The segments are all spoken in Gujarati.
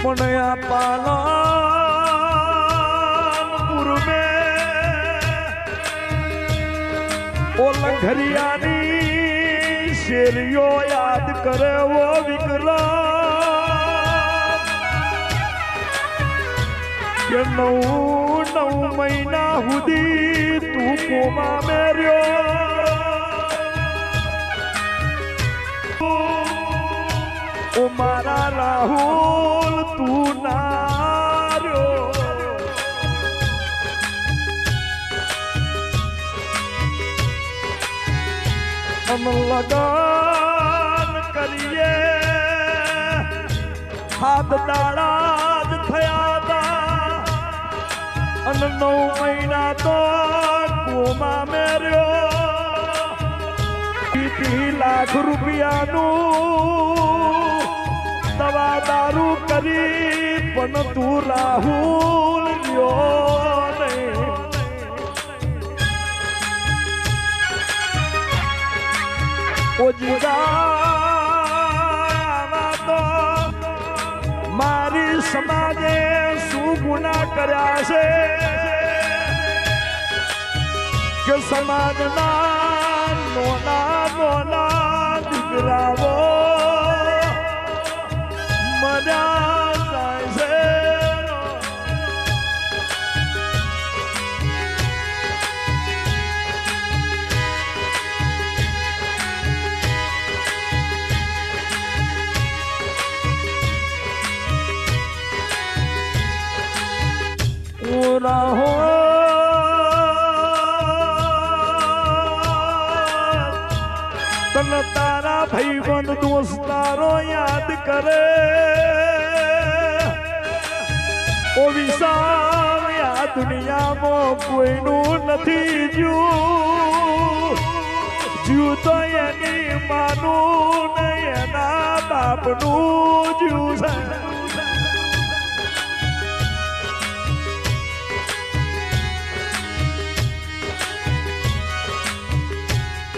પણ આ પાલનપુર મે ઓલંઘરિયાની શેરીઓ યાદ કરે વો વિક્રમ કે નવ મહિના સુધી તું કોમા મેર્યો ઓ મારા રાહુલ તું નાર્યો અમ લગન કરીએ હાથ દાડા જ થયા હતા અને 9 મહિના તો કોમા મેર્યો 30 લાખ રૂપિયાનું દવા દારૂ કરી પણ તું રાહુલ ગયો નહીં ઓ જીગા તો મારી સમાજે શું ગુના કર્યા છે કે સમાજના નોના દીકરાઓ મજા જાય છે રાહો તને તારા ભાઈબંધ દોસ્તારો યાદ કરે ઓ વિશાલ આ દુનિયામાં કોઈનું નથી જ્યું તો એની માનું ને એના બાપનું જ્યું છે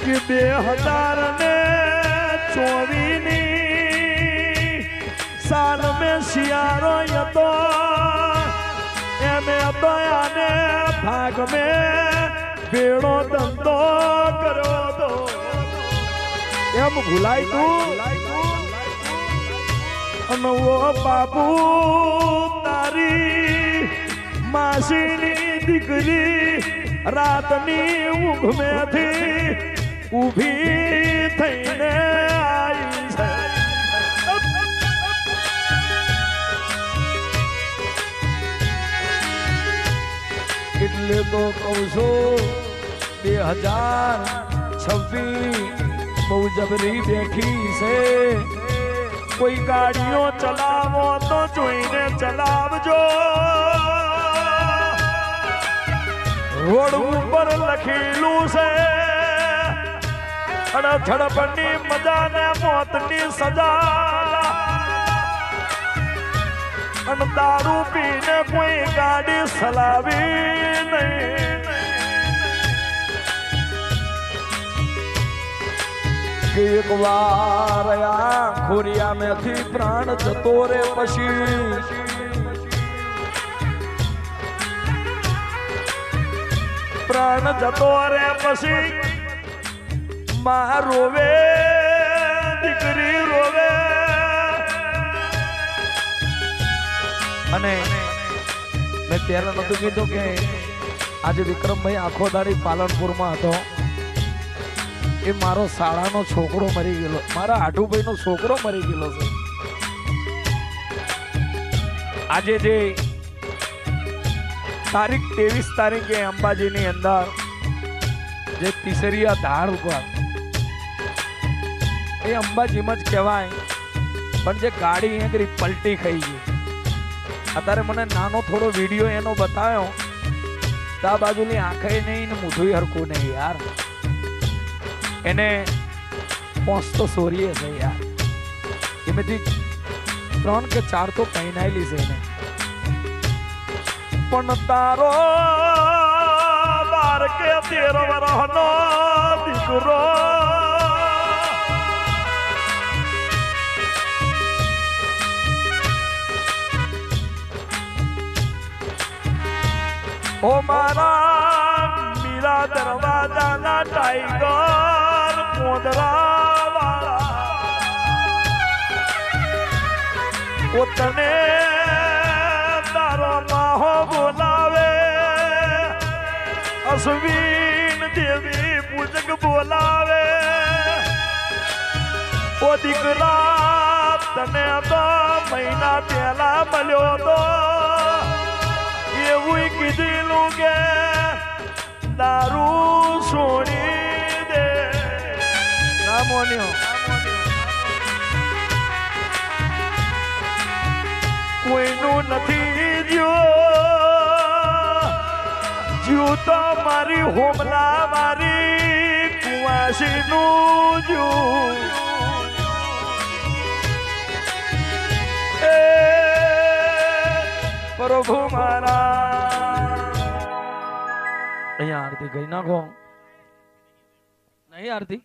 કે 2024 સાલ મેં શિયાળો હતો એમે તો આને ભાગ મેં ભેળો ધંધો કર્યો હતો એમ ભૂલાય તું ઓ બાપુ તારી માસીની દીકરી રાતની ઊંઘ મેથી ઊભી થઈને આવી છે એટલે તો કહું છું 2026 બહુ જબરી બેઠી છે કોઈ ગાડીઓ ચલાવો તો જોઈને ચલાવજો રોડ ઉપર લખેલું છે ઝડપની મજા ને મોતની સજા અને દારૂ પીને કોઈ ગાડી ચલાવી નહીં એક વાર આ ખોરિયા મેથી પ્રાણ જતો રે પછી પ્રાણ જતો રે પછી માં રોવે દીકરી રોવે અને મેં ત્યારે નતું કીધું કે આજે વિક્રમભાઈ આખો દાડી પાલનપુરમાં હતો એ મારો શાળાનો છોકરો મરી ગયેલો મારા આઠુભાઈનો છોકરો મરી ગયેલો છે આજે જે તારીખ 23 તારીખે અંબાજીની અંદર જે તીસરિયા ધાર ઉપર એ અંબાજીમાં જ કહેવાય પણ જે ગાડી એકરી પલટી ખાઈ ગઈ અત્યારે મને નાનો થોડો વિડીયો એનો બતાવ્યો તો આ બાજુની આંખે નહીં ને મોઢું હરખું નહીં યાર એને પહોંચતો સોરીએ છે યાર એમાંથી 3 કે 4 તો પહેનાયેલી છે એને પણ તારો 12 કે 13 વર્ષનો દીકરો ઓ મારા મીરા દરવાજાના ટાઈગર પોદરા વાળા ઓ તને તારો માહો બોલાવે અશ્વિન દેવી પૂજક બોલાવે ઓ દીકરા તને તો મહિના પહેલા મળ્યો તો એવું કીધેલું કે દારૂ છોડી દે ના મોન્યો કોઈનું નથી જ્યું તો મારી હોમલા મારી કુવાસીનું જ્યું પ્રભુ મારા અહીંયા આરતી ગઈ નાખો નહીં આરતી